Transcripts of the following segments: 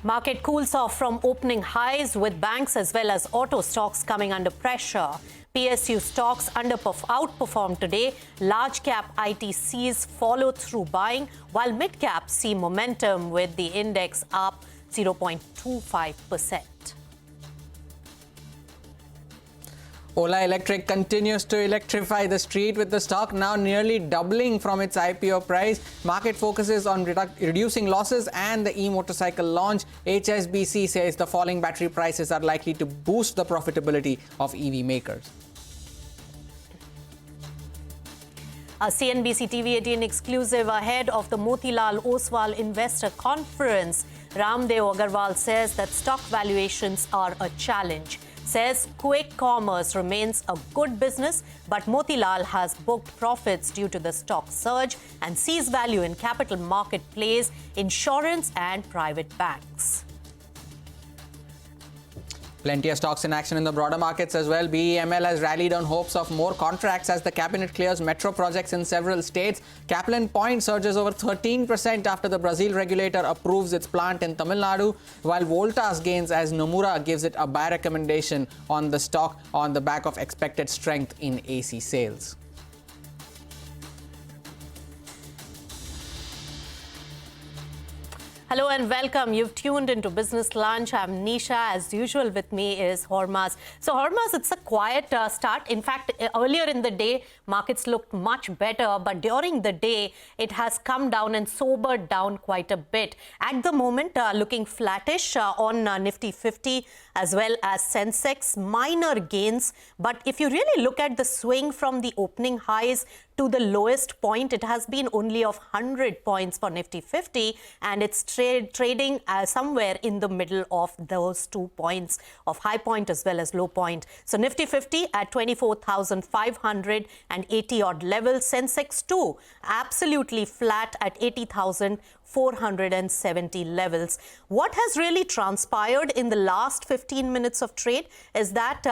Market cools off from opening highs with banks as well as auto stocks coming under pressure. PSU stocks outperformed today. Large cap ITCs follow through buying, while mid caps see momentum with the index up 0.25%. Ola Electric continues to electrify the street, with the stock now nearly doubling from its IPO price. Market focuses on reducing losses and the e-motorcycle launch. HSBC says the falling battery prices are likely to boost the profitability of EV makers. A CNBC-TV18 exclusive ahead of the Motilal Oswal Investor Conference. Ramdev Agarwal says that stock valuations are a challenge. Says quick commerce remains a good business, but Motilal has booked profits due to the stock surge and sees value in capital market plays, insurance and private banks. Plenty of stocks in action in the broader markets as well. BEML has rallied on hopes of more contracts as the cabinet clears metro projects in several states. Kaplan Point surges over 13% after the Brazil regulator approves its plant in Tamil Nadu, while Voltas gains as Nomura gives it a buy recommendation on the stock on the back of expected strength in AC sales. Hello and welcome. You've tuned into Business Lunch. I'm Nisha. As usual, with me is Hormaz. So, Hormaz, it's a quiet start. In fact, earlier in the day, markets looked much better, but during the day, it has come down and sobered down quite a bit. At the moment, looking flattish on Nifty 50 as well as Sensex, minor gains. But if you really look at the swing from the opening highs to the lowest point, it has been only of 100 points for Nifty 50, and it's trading somewhere in the middle of those 2 points of high point as well as low point. So Nifty 50 at 24,580 odd levels. Sensex 2 absolutely flat at 80,470 levels. What has really transpired in the last 15 minutes of trade is that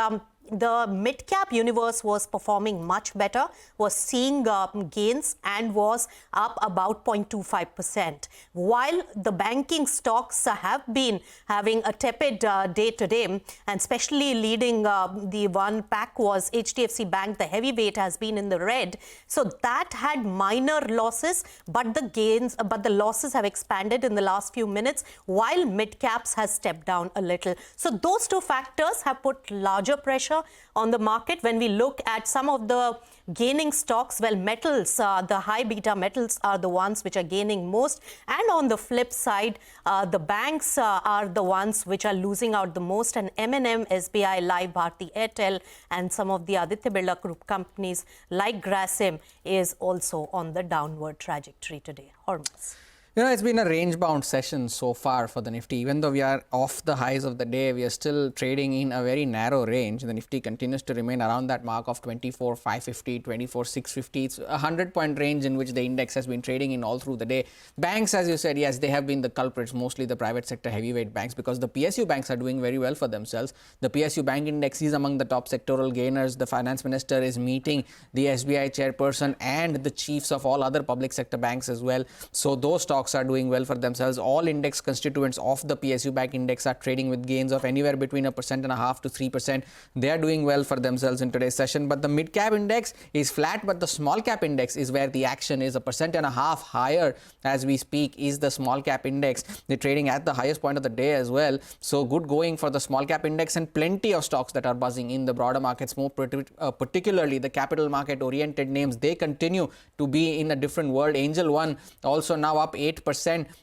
the mid-cap universe was performing much better, was seeing gains and was up about 0.25%. While the banking stocks have been having a tepid day today, and especially leading the one pack was HDFC Bank, the heavyweight has been in the red. So that had minor losses, but the losses have expanded in the last few minutes, while mid-caps has stepped down a little. So those two factors have put larger pressure on the market. When we look at some of the gaining stocks, well, metals, the high beta metals are the ones which are gaining most. And on the flip side, the banks are the ones which are losing out the most. And M&M, SBI Life, Bharti Airtel, and some of the Aditya Birla Group companies like Grasim is also on the downward trajectory today. Hormuz. You know, it's been a range-bound session so far for the Nifty. Even though we are off the highs of the day, we are still trading in a very narrow range. The Nifty continues to remain around that mark of 24,550, 24,650. It's a 100-point range in which the index has been trading in all through the day. Banks, as you said, yes, they have been the culprits, mostly the private sector heavyweight banks, because the PSU banks are doing very well for themselves. The PSU bank index is among the top sectoral gainers. The finance minister is meeting the SBI chairperson and the chiefs of all other public sector banks as well. So those stocks are doing well for themselves. All index constituents of the PSU Bank index are trading with gains of anywhere between 1.5% to 3%. They are doing well for themselves in today's session. But the mid cap index is flat, but the small cap index is where the action is. 1.5% higher as we speak is the small cap index. They're trading at the highest point of the day as well. So good going for the small cap index, and plenty of stocks that are buzzing in the broader markets, more particularly the capital market oriented names. They continue to be in a different world. Angel One also now up 8%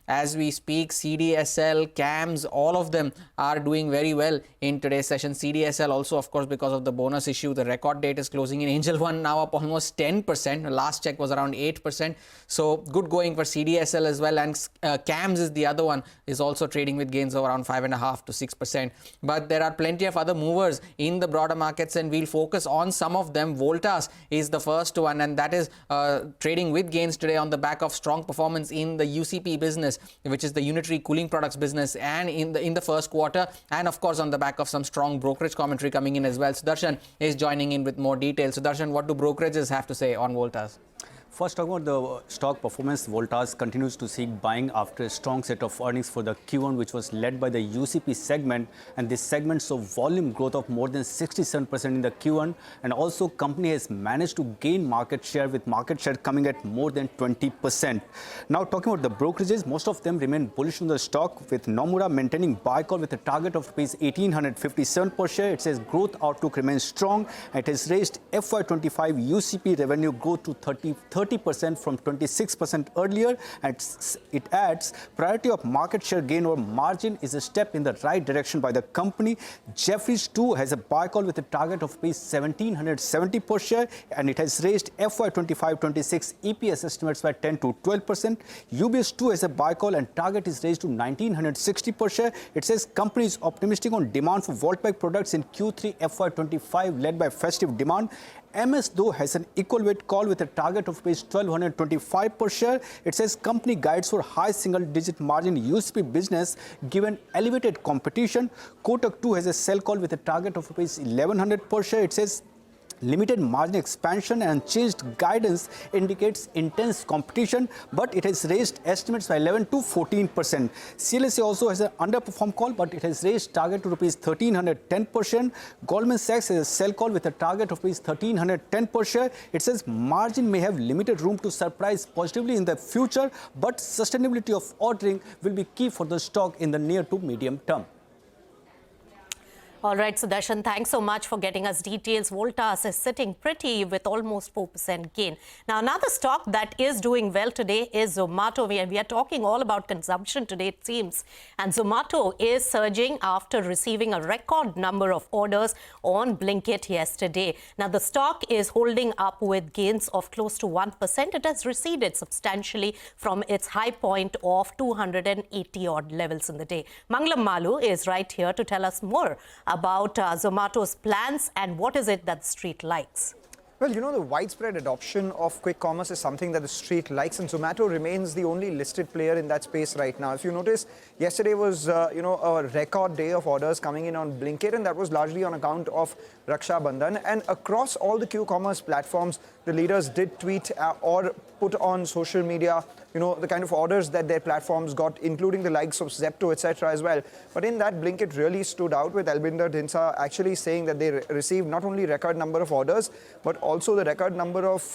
as we speak. CDSL, CAMS, all of them are doing very well in today's session. CDSL also, of course, because of the bonus issue, the record date is closing in. Angel One now up almost 10%. The last check was around 8%. So good going for CDSL as well. And CAMS is the other one, is also trading with gains of around 5.5% to 6%. But there are plenty of other movers in the broader markets, and we'll focus on some of them. Voltas is the first one, and that is trading with gains today on the back of strong performance in the UCP business, which is the unitary cooling products business, and in the first quarter, and of course on the back of some strong brokerage commentary coming in as well. Sudarshan is joining in with more details. Sudarshan, what do brokerages have to say on Voltas? First, talking about the stock performance, Voltas continues to seek buying after a strong set of earnings for the Q1, which was led by the UCP segment. And this segment saw volume growth of more than 67% in the Q1. And also, company has managed to gain market share, with market share coming at more than 20%. Now, talking about the brokerages, most of them remain bullish on the stock, with Nomura maintaining buy call with a target of rupees 1857 per share. It says growth outlook remains strong. It has raised FY25 UCP revenue growth to 30% from 26% earlier, and it adds priority of market share gain or margin is a step in the right direction by the company. Jefferies too has a buy call with a target of ₹1770 per share, and it has raised FY25-26 EPS estimates by 10 to 12%. UBS too has a buy call and target is raised to 1960 per share. It says company is optimistic on demand for Voltas products in Q3 FY25 led by festive demand. MS though has an equal weight call with a target of ₹1225 per share. It says company guides for high single-digit margin UCP business given elevated competition. Kotak too has a sell call with a target of ₹1100 per share. It says limited margin expansion and changed guidance indicates intense competition, but it has raised estimates by 11 to 14%. CLSA also has an underperform call, but it has raised target to ₹1310 per share. Goldman Sachs has a sell call with a target of ₹1310 per share. It says margin may have limited room to surprise positively in the future, but sustainability of ordering will be key for the stock in the near to medium term. All right, Sudarshan, thanks so much for getting us details. Voltas is sitting pretty with almost 4% gain. Now, another stock that is doing well today is Zomato. We are talking all about consumption today, it seems. And Zomato is surging after receiving a record number of orders on Blinkit yesterday. Now, the stock is holding up with gains of close to 1%. It has receded substantially from its high point of 280-odd levels in the day. Mangalam Malu is right here to tell us more about Zomato's plans and what is it that the street likes. Well, you know, the widespread adoption of quick commerce is something that the street likes, and Zomato remains the only listed player in that space right now. If you notice, yesterday was, a record day of orders coming in on Blinkit, and that was largely on account of Raksha Bandhan. And across all the Q-commerce platforms, the leaders did tweet or put on social media, the kind of orders that their platforms got, including the likes of Zepto, etc. as well. But in that, Blinkit really stood out, with Albinder Dhinsa actually saying that they received not only record number of orders, but also the record number of,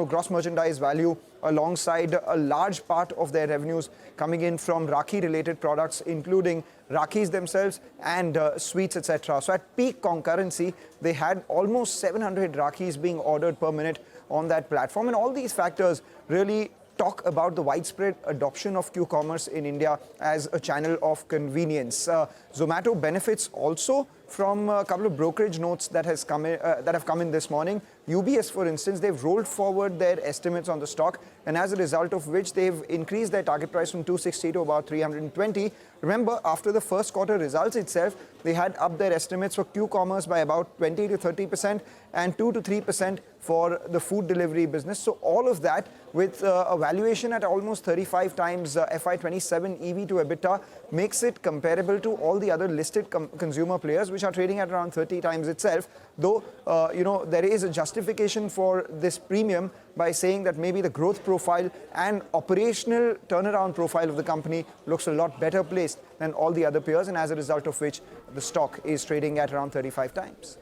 gross merchandise value, alongside a large part of their revenues coming in from Rakhi-related products, including Rakhis themselves and sweets, etc. So at peak concurrency, they had almost 700 Rakhis being ordered per minute on that platform. And all these factors really talk about the widespread adoption of Q-commerce in India as a channel of convenience. Zomato benefits also from a couple of brokerage notes that have come in this morning. UBS, for instance, they've rolled forward their estimates on the stock, and as a result of which they've increased their target price from 260 to about 320. Remember, after the first quarter results itself, they had upped their estimates for Q-commerce by about 20 to 30% and 2 to 3% for the food delivery business. So all of that with a valuation at almost 35 times FY27 EV to EBITDA makes it comparable to all the other listed consumer players, which are trading at around 30 times itself. Though, there is a justification for this premium by saying that maybe the growth profile and operational turnaround profile of the company looks a lot better placed than all the other peers, and as a result of which the stock is trading at around 35 times.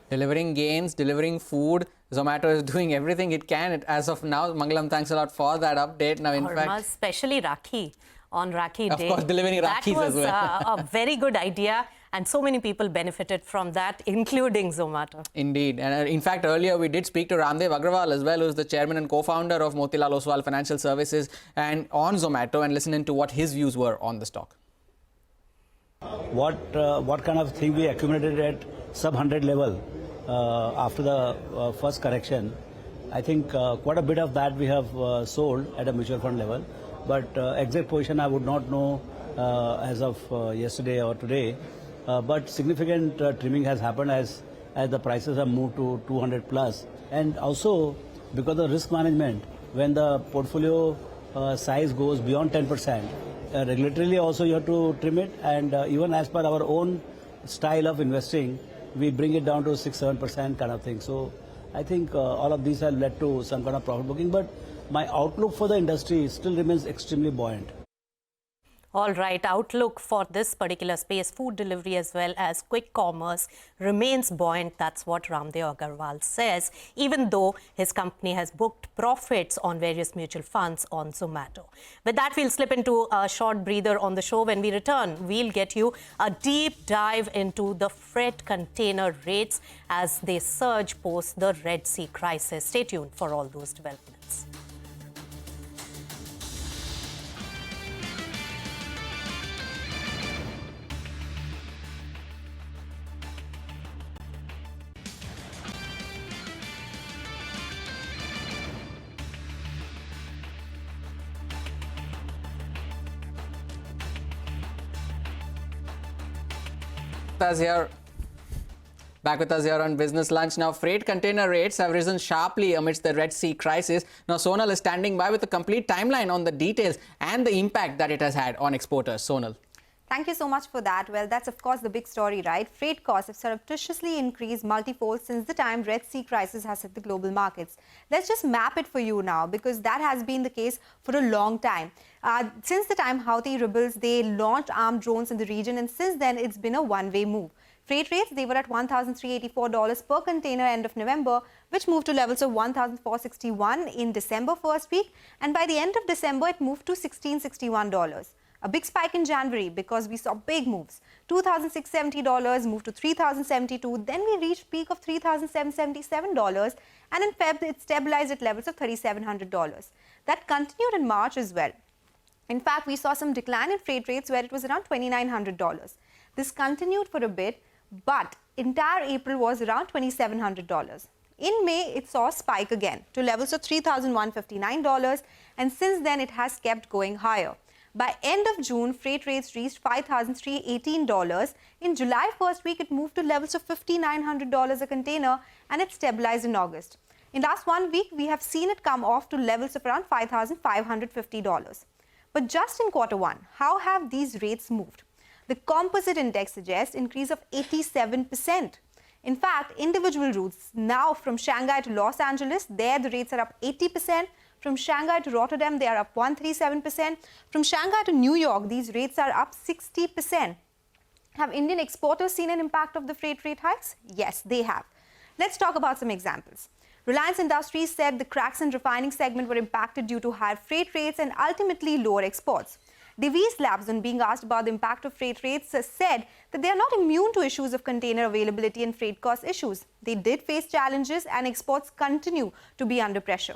Delivering gains, delivering food. Zomato is doing everything it can as of now. Mangalam, thanks a lot for that update. Now, in fact, especially Rakhi on Rakhi Day. Of course, delivering Rakhis as well. That was a very good idea, and so many people benefited from that, including Zomato. Indeed. And in fact, earlier we did speak to Ramdev Agrawal as well, who's the chairman and co-founder of Motilal Oswal Financial Services, and on Zomato, and listening to what his views were on the stock. What kind of thing we accumulated at sub 100 level after the first correction. I think quite a bit of that we have sold at a mutual fund level, but exact position I would not know as of yesterday or today. But significant trimming has happened as the prices have moved to 200 plus, and also because of risk management, when the portfolio size goes beyond 10%, regulatorily also you have to trim it, and even as per our own style of investing, we bring it down to 6-7% kind of thing. So I think all of these have led to some kind of profit booking. But my outlook for the industry still remains extremely buoyant. All right, outlook for this particular space, food delivery as well as quick commerce, remains buoyant. That's what Ramdev Agarwal says, even though his company has booked profits on various mutual funds on Zomato. With that, we'll slip into a short breather on the show. When we return, we'll get you a deep dive into the freight container rates as they surge post the Red Sea crisis. Stay tuned for all those developments. Back with us here on Business Lunch. Now, freight container rates have risen sharply amidst the Red Sea crisis. Now, Sonal is standing by with a complete timeline on the details and the impact that it has had on exporters. Sonal. Thank you so much for that. Well, that's of course the big story, right? Freight costs have surreptitiously increased multifold since the time Red Sea crisis has hit the global markets. Let's just map it for you now, because that has been the case for a long time. Since the time Houthi rebels, they launched armed drones in the region, and since then it's been a one-way move. Freight rates, they were at $1,384 per container end of November, which moved to levels of $1,461 in December first week, and by the end of December it moved to $1,661. A big spike in January because we saw big moves. $2,670 moved to $3,072. Then we reached peak of $3,777. And in Feb, it stabilized at levels of $3,700. That continued in March as well. In fact, we saw some decline in freight rates where it was around $2,900. This continued for a bit, but entire April was around $2,700. In May, it saw a spike again to levels of $3,159. And since then, it has kept going higher. By end of June, freight rates reached $5,318. In July first week, it moved to levels of $5,900 a container, and it stabilized in August. In last 1 week, we have seen it come off to levels of around $5,550. But just in Q1, how have these rates moved? The composite index suggests increase of 87%. In fact, individual routes now from Shanghai to Los Angeles, there the rates are up 80%. From Shanghai to Rotterdam, they are up 137%. From Shanghai to New York, these rates are up 60%. Have Indian exporters seen an impact of the freight rate hikes? Yes, they have. Let's talk about some examples. Reliance Industries said the cracks in refining segment were impacted due to higher freight rates and ultimately lower exports. Divi's Labs, on being asked about the impact of freight rates, said that they are not immune to issues of container availability and freight cost issues. They did face challenges, and exports continue to be under pressure.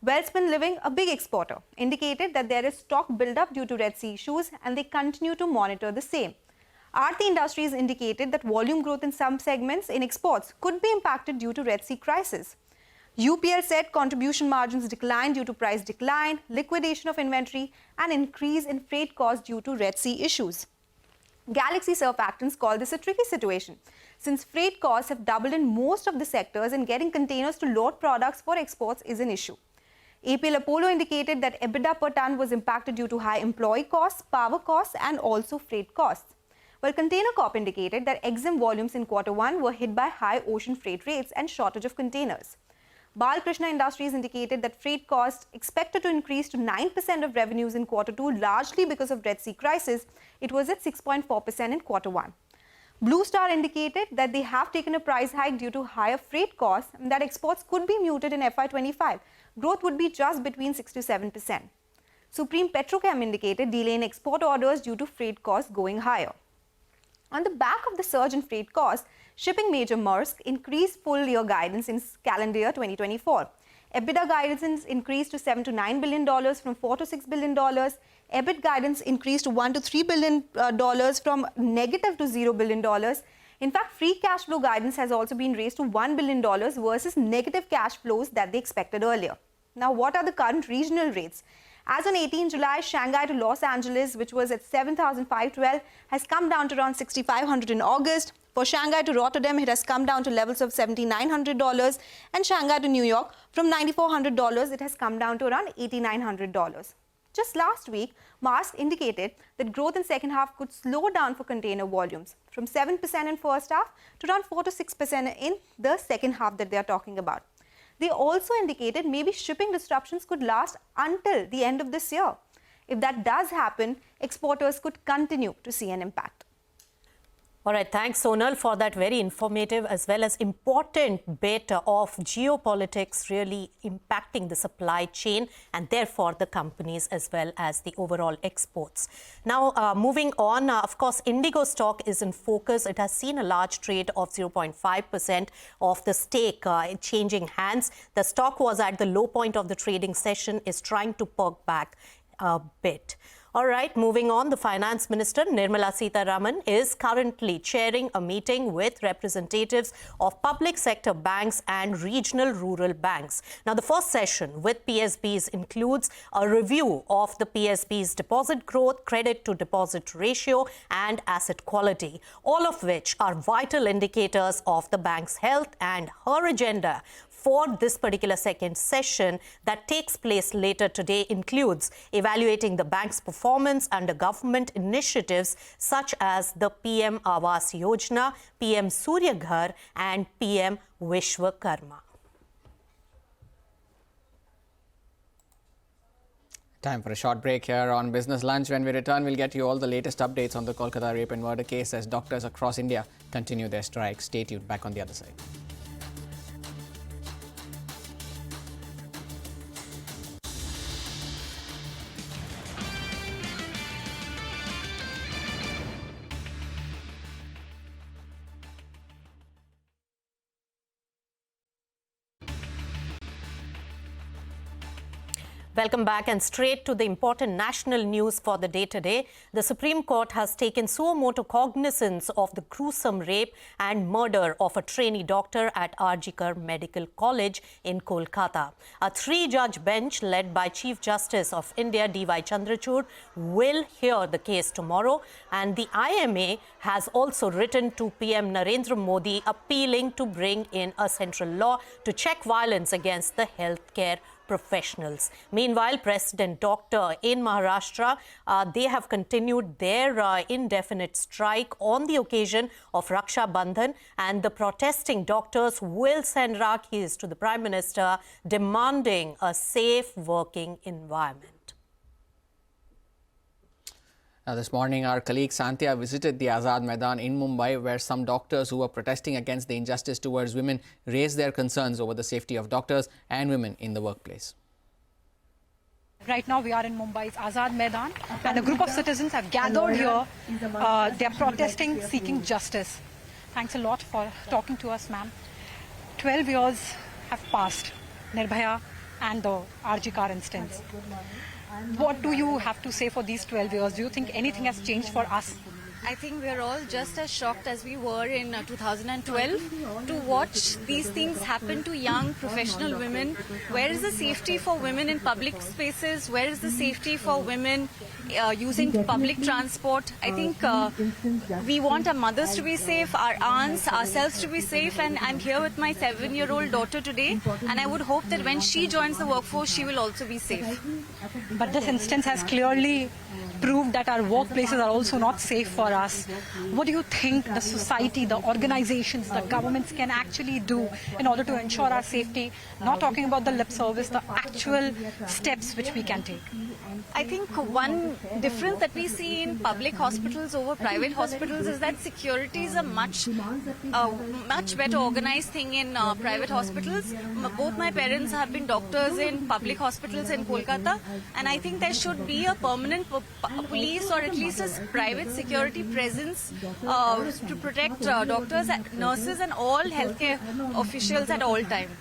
Welspun Living, a big exporter, indicated that there is stock build-up due to Red Sea issues, and they continue to monitor the same. Bharti Industries indicated that volume growth in some segments in exports could be impacted due to Red Sea crisis. UPL said contribution margins declined due to price decline, liquidation of inventory, and increase in freight costs due to Red Sea issues. Galaxy Surfactants called this a tricky situation, since freight costs have doubled in most of the sectors, and getting containers to load products for exports is an issue. APL Apollo indicated that EBITDA per ton was impacted due to high employee costs, power costs, and also freight costs. While Container Corp indicated that EXIM volumes in Q1 were hit by high ocean freight rates and shortage of containers. Balkrishna Industries indicated that freight costs expected to increase to 9% of revenues in Q2, largely because of Red Sea crisis. It was at 6.4% in Q1. Blue Star indicated that they have taken a price hike due to higher freight costs and that exports could be muted in FY25. Growth would be just between 6 to 7%. Supreme Petrochem indicated delay in export orders due to freight costs going higher. On the back of the surge in freight costs, shipping major Maersk increased full-year guidance in calendar year 2024. EBITDA guidance increased to $7 to $9 billion from $4 to $6 billion. EBIT guidance increased to $1 to $3 billion from negative to $0 billion. In fact, free cash flow guidance has also been raised to $1 billion versus negative cash flows that they expected earlier. Now, what are the current regional rates? As on 18 July, Shanghai to Los Angeles, which was at 7,512, has come down to around 6,500 in August. For Shanghai to Rotterdam, it has come down to levels of $7,900. And Shanghai to New York, from $9,400, it has come down to around $8,900. Just last week, Maersk indicated that growth in second half could slow down for container volumes from 7% in first half to around 4 to 6% in the second half that they are talking about. They also indicated maybe shipping disruptions could last until the end of this year. If that does happen, exporters could continue to see an impact. All right, thanks, Sonal, for that very informative as well as important bit of geopolitics really impacting the supply chain and therefore the companies as well as the overall exports. Now, moving on, of course, Indigo stock is in focus. It has seen a large trade of 0.5% of the stake changing hands. The stock was at the low point of the trading session, is trying to perk back a bit. All right, moving on, the Finance Minister, Nirmala Sitharaman, is currently chairing a meeting with representatives of public sector banks and regional rural banks. Now, the first session with PSBs includes a review of the PSB's deposit growth, credit to deposit ratio and asset quality, all of which are vital indicators of the bank's health, and her agenda for this particular second session that takes place later today includes evaluating the bank's performance under government initiatives such as the PM Awas Yojana, PM Surya Ghar and PM Vishwakarma. Time for a short break here on Business Lunch. When we return, we'll get you all the latest updates on the Kolkata rape and murder case as doctors across India continue their strike. Stay tuned. Back on the other side. Welcome back, and straight to the important national news for the day today. The Supreme Court has taken suo motu cognizance of the gruesome rape and murder of a trainee doctor at RG Medical College in Kolkata. A three-judge bench led by Chief Justice of India D.Y. Chandrachud will hear the case tomorrow, and the IMA has also written to PM Narendra Modi appealing to bring in a central law to check violence against the healthcare professionals. Meanwhile, President Doctor in Maharashtra, they have continued their indefinite strike on the occasion of Raksha Bandhan, and the protesting doctors will send Rakhis to the Prime Minister demanding a safe working environment. This morning, our colleague Santya visited the Azad Maidan in Mumbai, where some doctors who were protesting against the injustice towards women raised their concerns over the safety of doctors and women in the workplace. Right now, we are in Mumbai's Azad Maidan, and a group of citizens have gathered here. They are protesting, seeking justice. Thanks a lot for talking to us, ma'am. 12 years have passed, Nirbhaya and the RG car instance. What do you have to say for these 12 years? Do you think anything has changed for us? I think we're all just as shocked as we were in 2012 to watch these things happen to young professional women. Where is the safety for women in public spaces? Where is the safety for women using public transport? I think we want our mothers to be safe, our aunts, ourselves to be safe, and I'm here with my 7-year-old daughter today, and I would hope that when she joins the workforce, she will also be safe. But this instance has clearly proved that our workplaces are also not safe for us. What do you think the society, the organizations, the governments can actually do in order to ensure our safety? Not talking about the lip service, the actual steps which we can take. I think one difference that we see in public hospitals over private hospitals is that security is a much better organized thing in private hospitals. Both my parents have been doctors in public hospitals in Kolkata, and I think there should be a permanent police or at least a private security presence to protect doctors, nurses and all healthcare officials at all times.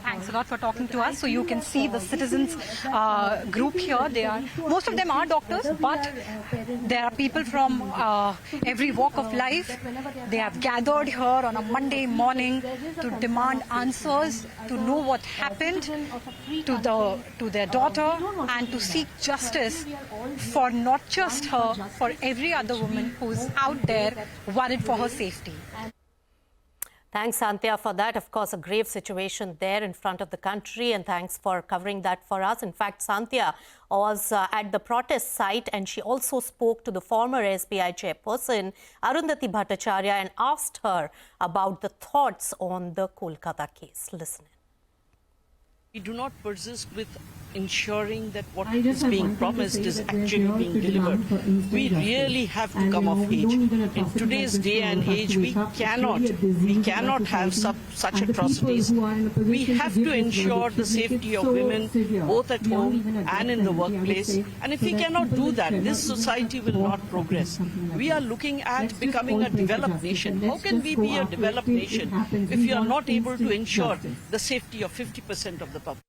Thanks a lot for talking to us. So you can see the citizens group here. Most of them are doctors, but there are people from every walk of life. They have gathered here on a Monday morning to demand answers, to know what happened to their daughter, and to seek justice for not just her, for every other woman who's out there worried for her safety. Thanks, Santhya, for that. Of course, a grave situation there in front of the country, and thanks for covering that for us. In fact, Santhya was at the protest site, and she also spoke to the former SBI chairperson, Arundhati Bhattacharya, and asked her about the thoughts on the Kolkata case. Listen. We do not persist with ensuring that what is being promised is actually being delivered. We really have to come of age. In today's day and age, we cannot have such atrocities. We have to ensure the safety of women, both at home and in the workplace. And if we cannot do that, this society will not progress. We are looking at becoming a developed nation. How can we be a developed nation if we are not able to ensure the safety of 50% of the public?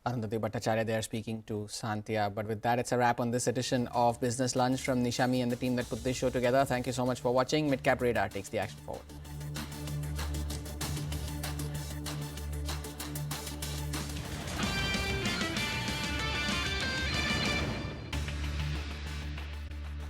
Arundhati Bhattacharya there speaking to Santhya. But with that, it's a wrap on this edition of Business Lunch from Nishami and the team that put this show together. Thank you so much for watching. Midcap Radar takes the action forward.